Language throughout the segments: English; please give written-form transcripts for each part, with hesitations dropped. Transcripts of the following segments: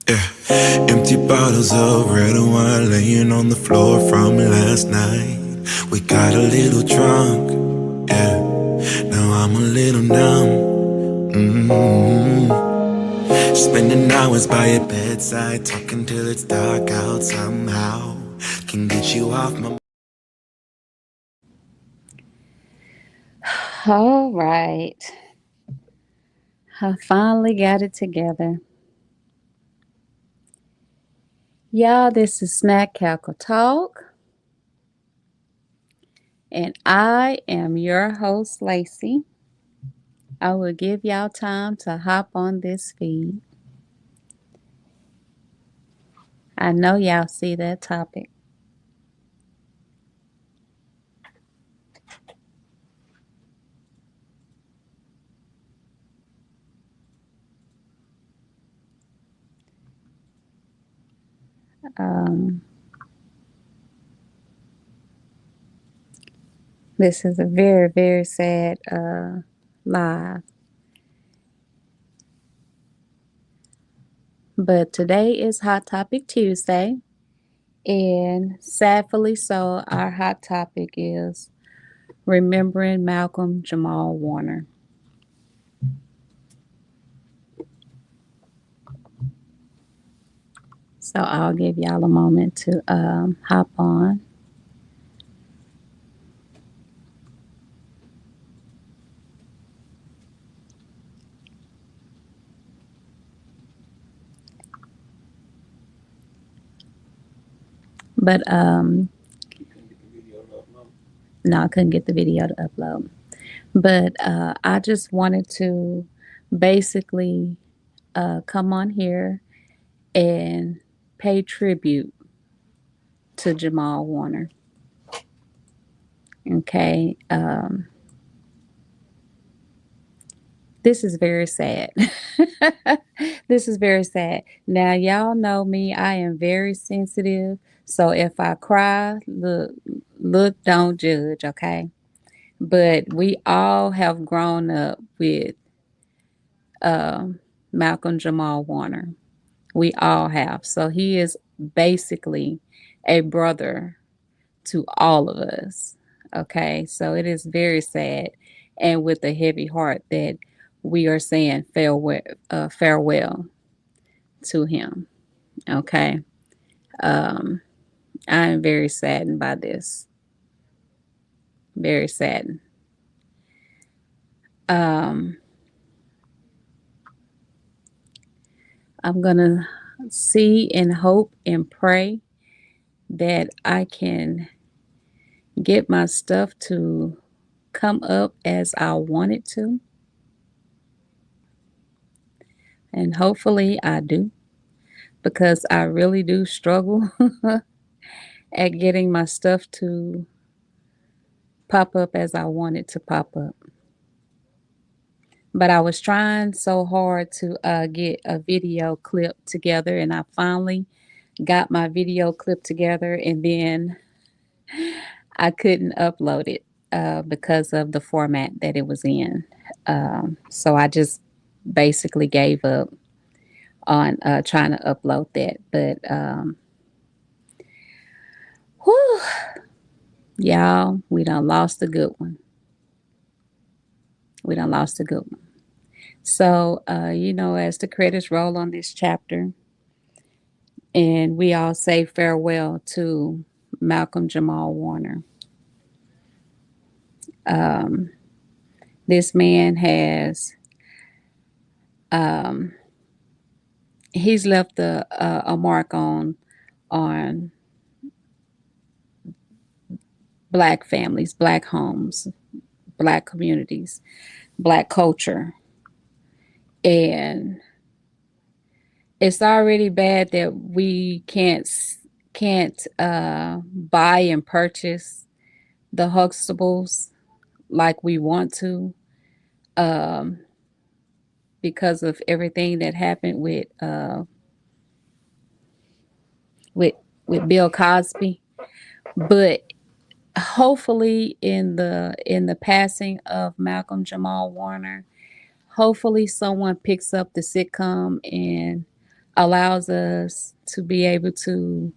Yeah, empty bottles of red wine laying on the floor from last night. We got a little drunk, yeah. Now I'm a little numb. Spending hours by your bedside, talking till it's dark out somehow. Can get you off my. All right. I finally got it together. Y'all, this is Snack Cackle Talk, and I am your host, Lacey. I will give y'all time to hop on this feed. I know y'all see that topic. Um, this is a very, very sad live. But today is Hot Topic Tuesday, and sadly so, our hot topic is remembering Malcolm Jamal Warner. So I'll give y'all a moment to hop on. But no, I couldn't get the video to upload. But I just wanted to basically come on here and pay tribute to Jamal Warner. Okay. This is very sad. This is very sad. Now, y'all know me, I am very sensitive. So if I cry, look, don't judge, okay? But we all have grown up with um, Malcolm Jamal Warner. We all have. So he is basically a brother to all of us. Okay. So it is very sad and with a heavy heart that we are saying farewell to him. Okay. Um, I am very saddened by this. Very saddened. Um, I'm going to see and hope and pray that I can get my stuff to come up as I want it to. And hopefully I do because I really do struggle at getting my stuff to pop up as I want it to pop up. But I was trying so hard to get a video clip together, and I finally got my video clip together, and then I couldn't upload it because of the format that it was in. So I just basically gave up on trying to upload that. But whew, y'all, we done lost a good one. We done lost a good one. So, as the credits roll on this chapter, and we all say farewell to Malcolm Jamal Warner. Um, this man has um, he's left a mark on black families, black homes, black communities, black culture, and it's already bad that we can't buy and purchase the Huxtables like we want to, um, because of everything that happened with with Bill Cosby. But hopefully, in the passing of Malcolm Jamal Warner, hopefully someone picks up the sitcom and allows us to be able to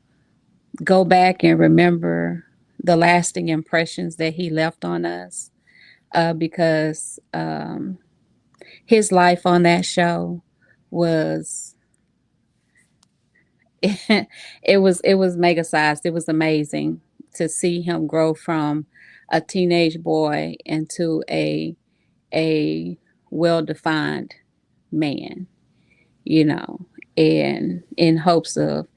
go back and remember the lasting impressions that he left on us, because his life on that show was it was mega sized. It was amazing to see him grow from a teenage boy into a well defined man, you know, and in hopes of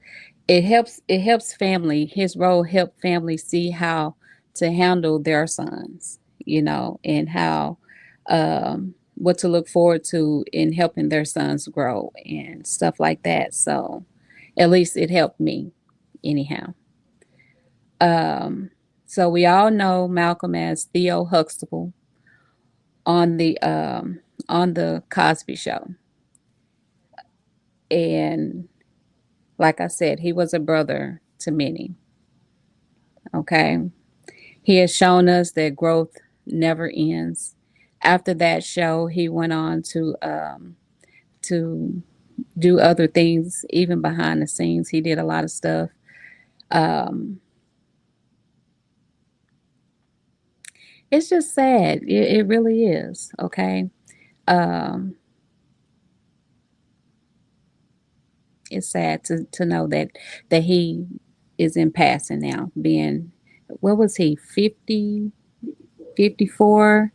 it helps family. His role helped families see how to handle their sons, and how what to look forward to in helping their sons grow and stuff like that. So at least it helped me anyhow. Um, so we all know Malcolm as Theo Huxtable on the Cosby Show, and like I said, he was a brother to many. Okay, he has shown us that growth never ends. After that show, he went on to do other things, even behind the scenes. He did a lot of stuff. Um, it's just sad. It really is. Okay. Um, it's sad to know that he is in passing now, being, what was he, 50, 54?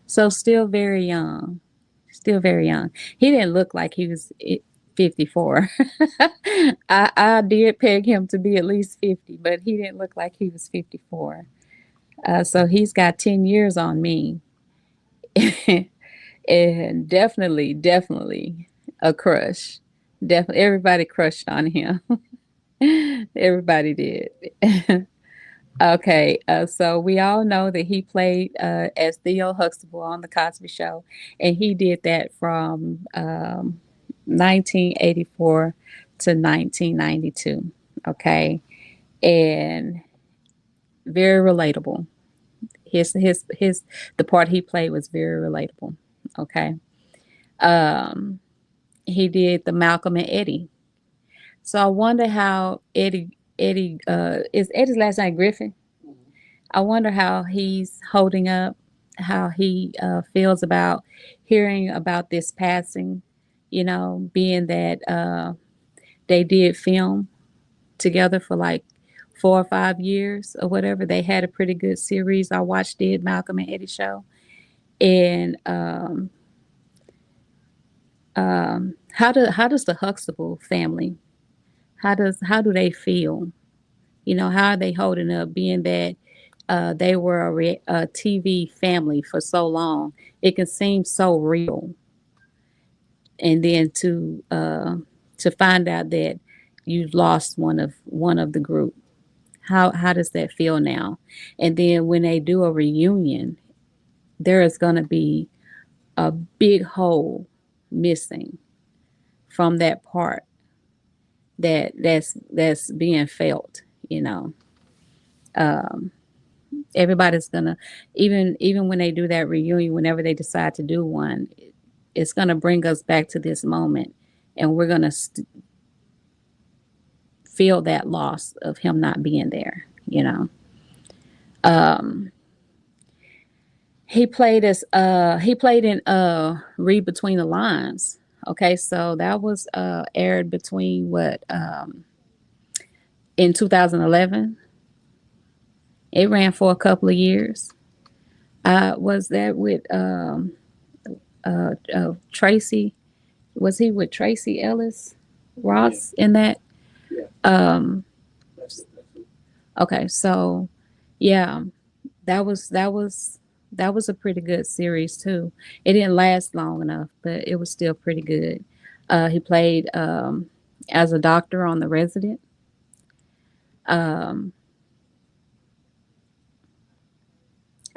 So still very young. Still very young. He didn't look like he was 54. I did peg him to be at least 50, but he didn't look like he was 54. So he's got 10 years on me. And definitely a crush. Definitely everybody crushed on him. Everybody did. Okay, so we all know that he played as Theo Huxtable on The Cosby Show, and he did that from 1984 to 1992. Okay, and very relatable. The part he played was very relatable. Okay, um, he did the Malcolm and Eddie. So I wonder how Eddie is Eddie's last name Griffin. I wonder how he's holding up, how he feels about hearing about this passing, being that they did film together for like 4 or 5 years or whatever. They had a pretty good series. I watched it, Malcolm and Eddie show. And how does the Huxtable family, how do they feel? How are they holding up, being that they were a TV family for so long? It can seem so real, and then to find out that you lost one of the group. How does that feel now? And then when they do a reunion, there is going to be a big hole missing from that part that's being felt. You know, um, everybody's gonna, even when they do that reunion, whenever they decide to do one, it's gonna bring us back to this moment, and we're gonna feel that loss of him not being there. Um, he played in Read Between the Lines. Okay, so that was aired between what in 2011. It ran for a couple of years. Was that with Tracy? Was he with Tracy Ellis Ross in that? Um, okay, so yeah, that was a pretty good series too. It didn't last long enough, but it was still pretty good. He played as a doctor on The Resident. Um,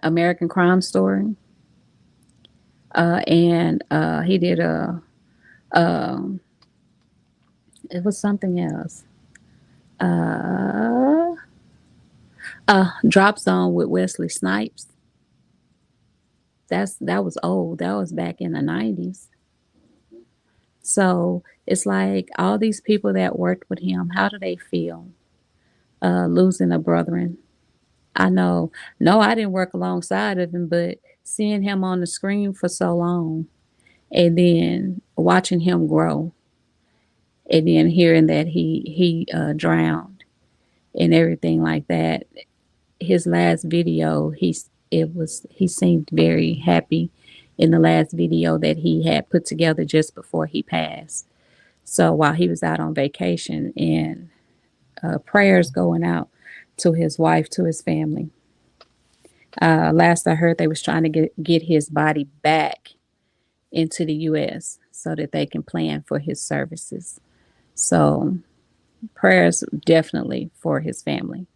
American Crime Story, and he did um, it was something else. Uh, Drop Zone with Wesley Snipes. That was old. That was back in the 90s. So it's like all these people that worked with him, how do they feel losing a brethren? I know, no, I didn't work alongside of him, but seeing him on the screen for so long and then watching him grow and then hearing that he drowned and everything like that. His last video, he seemed very happy in the last video that he had put together just before he passed. So while he was out on vacation, and prayers going out to his wife, to his family. Last I heard, they was trying to get his body back into the U.S. so that they can plan for his services. So prayers definitely for his family,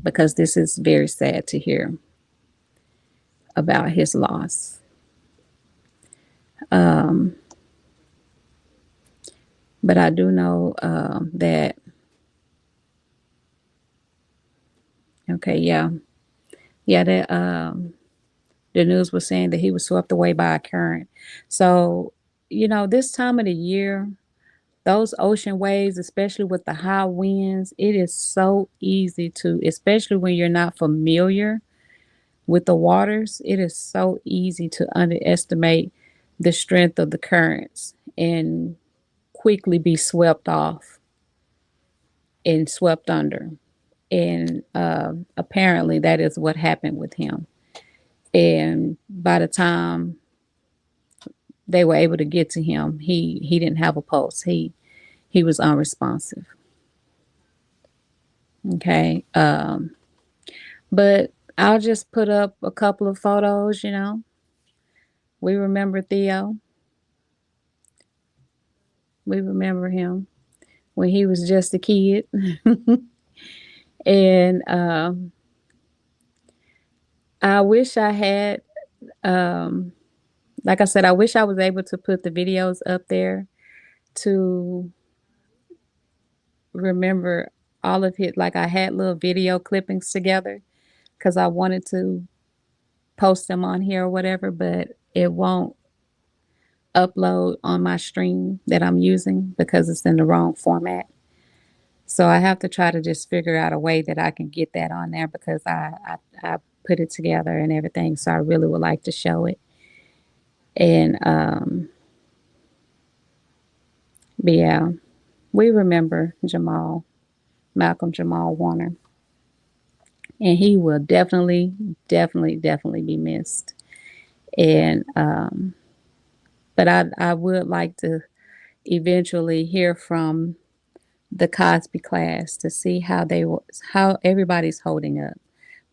because this is very sad to hear about his loss. Um, but I do know that, okay, yeah, that the news was saying that he was swept away by a current. So, this time of the year, those ocean waves, especially with the high winds, it is so easy to, especially when you're not familiar with the waters, it is so easy to underestimate the strength of the currents and quickly be swept off and swept under. And apparently, that is what happened with him. And by the time they were able to get to him, he didn't have a pulse. He was unresponsive. Okay. But I'll just put up a couple of photos. We remember Theo. We remember him when he was just a kid. And I wish I had, um, like I said, I wish I was able to put the videos up there to remember all of it. Like I had little video clippings together because I wanted to post them on here or whatever, but it won't upload on my stream that I'm using because it's in the wrong format. So I have to try to just figure out a way that I can get that on there because I put it together and everything. So I really would like to show it. And but yeah, we remember Malcolm Jamal Warner, and he will definitely, definitely, definitely be missed. And but I would like to eventually hear from the Cosby class to see how everybody's holding up,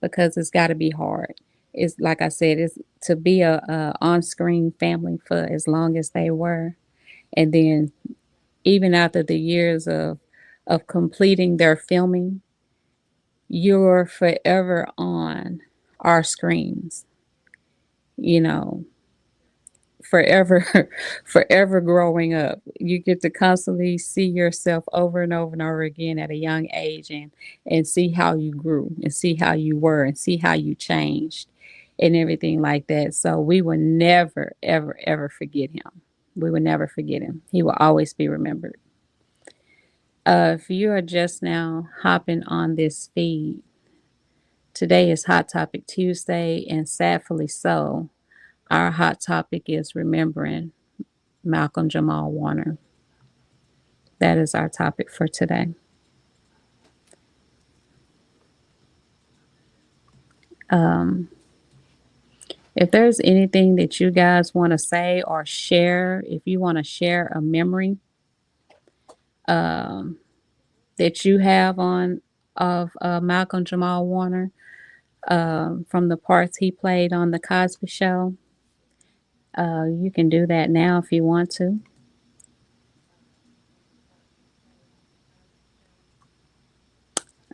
because it's got to be hard. It's like I said, it's to be a on-screen family for as long as they were, and then even after the years of completing their filming, you're forever on our screens. You know, forever forever growing up, you get to constantly see yourself over and over and over again at a young age, and see how you grew and see how you were and see how you changed and everything like that. So we will never ever ever forget him. We will never forget him. He will always be remembered. If you are just now hopping on this feed, today is Hot Topic Tuesday, and sadly so, our hot topic is remembering Malcolm Jamal Warner. That is our topic for today. Um, if there's anything that you guys want to say or share, if you want to share a memory um, that you have on of Malcolm Jamal Warner, from the parts he played on the Cosby Show, you can do that now if you want to.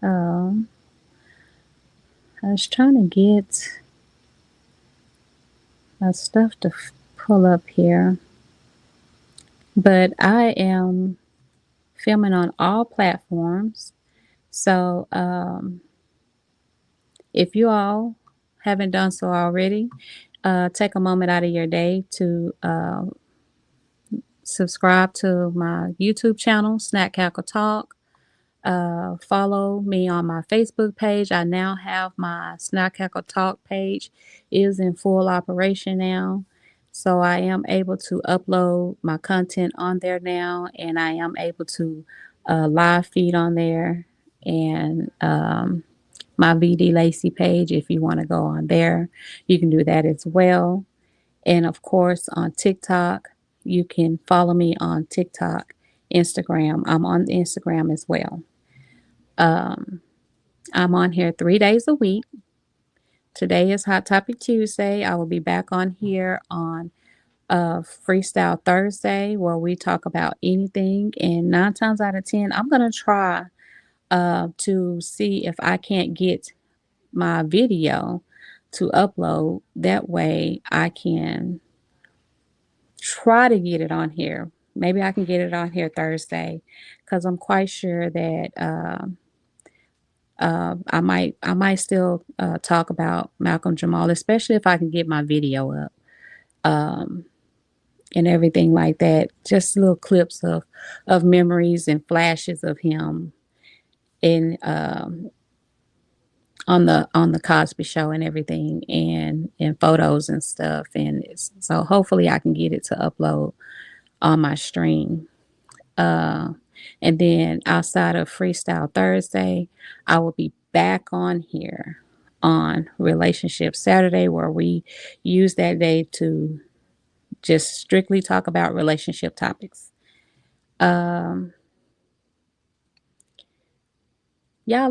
Um, I was trying to get stuff to pull up here, but I am filming on all platforms. So if you all haven't done so already, take a moment out of your day to subscribe to my YouTube channel, Snack Cackle Talk. Follow me on my Facebook page. I now have my Snack Cackle Talk page is in full operation now. So I am able to upload my content on there now, and I am able to live feed on there. And my VD Lacey page, if you want to go on there, you can do that as well. And of course, on TikTok, you can follow me on TikTok, Instagram. I'm on Instagram as well. I'm on here 3 days a week. Today is Hot Topic Tuesday. I will be back on here on Freestyle Thursday, where we talk about anything. And 9 times out of 10, I'm going to try to see if I can't get my video to upload. That way I can try to get it on here. Maybe I can get it on here Thursday, because I'm quite sure that I might still talk about Malcolm Jamal, especially if I can get my video up and everything like that. Just little clips of memories and flashes of him in on the Cosby Show and everything, and photos and stuff. And so hopefully I can get it to upload on my stream. And then outside of Freestyle Thursday, I will be back on here on Relationship Saturday, where we use that day to just strictly talk about relationship topics. Y'all,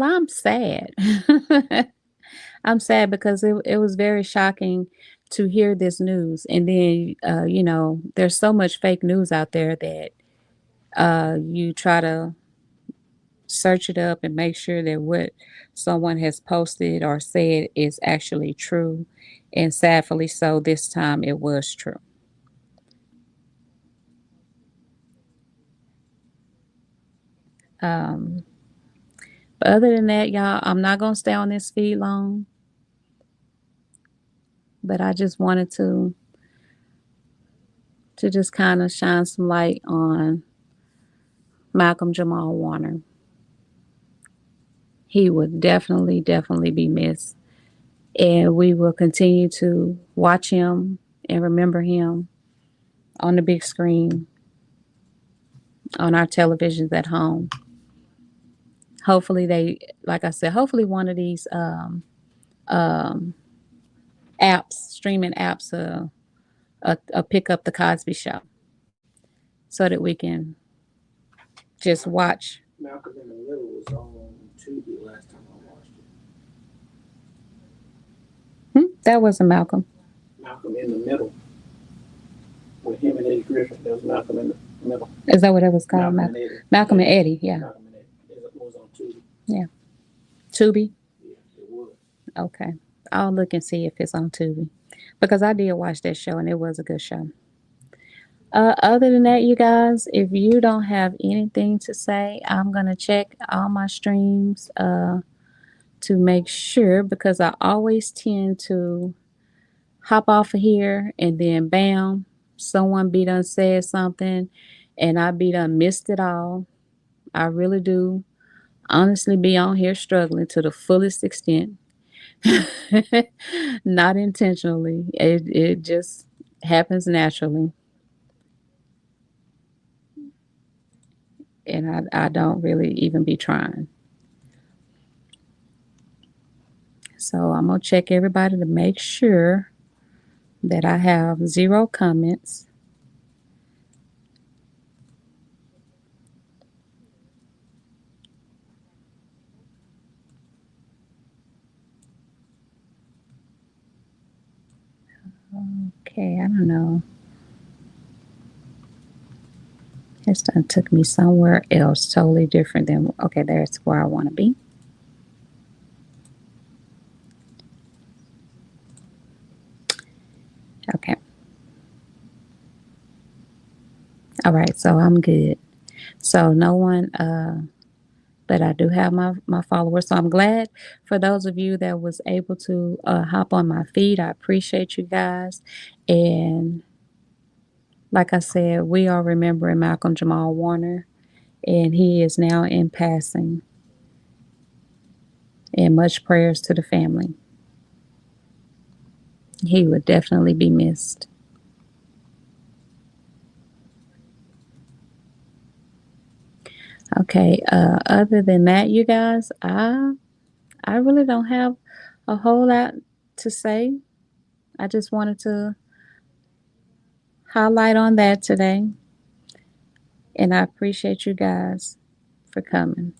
I'm sad. I'm sad because it was very shocking to hear this news. And then, there's so much fake news out there that you try to search it up and make sure that what someone has posted or said is actually true. And sadly, so this time it was true. But other than that, y'all, I'm not going to stay on this feed long. But I just wanted to just kind of shine some light on Malcolm Jamal Warner. He would definitely be missed. And we will continue to watch him and remember him on the big screen, on our televisions at home. Hopefully like I said, hopefully one of these apps, streaming apps, pick up the Cosby Show so that we can just watch. Malcolm in the Middle was on Tubi last time I watched it. That wasn't Malcolm. Malcolm in the Middle. With him and Eddie Griffin. There was Malcolm in the Middle. Is that what it was called? Malcolm and Eddie, yeah. Malcolm and Eddie. It was on Tubi. Yeah. Tubi? Yeah, it was. Okay. I'll look and see if it's on Tubi, because I did watch that show and it was a good show. Other than that, you guys, if you don't have anything to say, I'm going to check all my streams to make sure, because I always tend to hop off of here and then bam, someone be done said something and I be done missed it all. I really do honestly be on here struggling to the fullest extent. Not intentionally. It just happens naturally. And I don't really even be trying. So I'm going to check everybody to make sure that I have 0 comments. Okay, I don't know. This done took me somewhere else, totally different than, okay, there's where I want to be. Okay. All right, so I'm good. So no one, but I do have my followers. So I'm glad for those of you that was able to hop on my feed. I appreciate you guys. And Like I said, we are remembering Malcolm Jamal Warner, and he is now in passing. And much prayers to the family. He would definitely be missed. Okay, other than that, you guys, I really don't have a whole lot to say. I just wanted to highlight on that today. And I appreciate you guys for coming.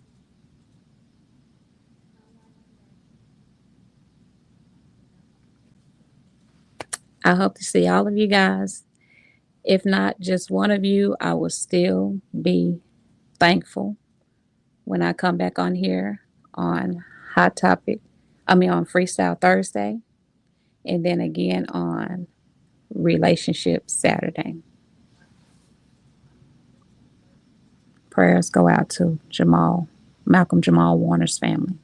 I hope to see all of you guys. If not just one of you, I will still be thankful when I come back on here on Hot Topic. On Freestyle Thursday, and then again on Relationship Saturday. Prayers go out to Malcolm Jamal Warner's family.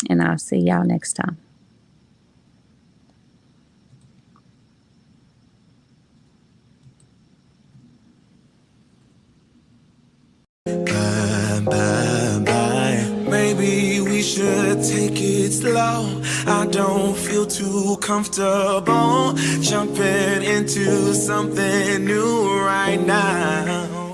And I'll see y'all next time. Bye, bye, bye. Maybe we should take it slow. I don't feel too comfortable jumping into something new right now.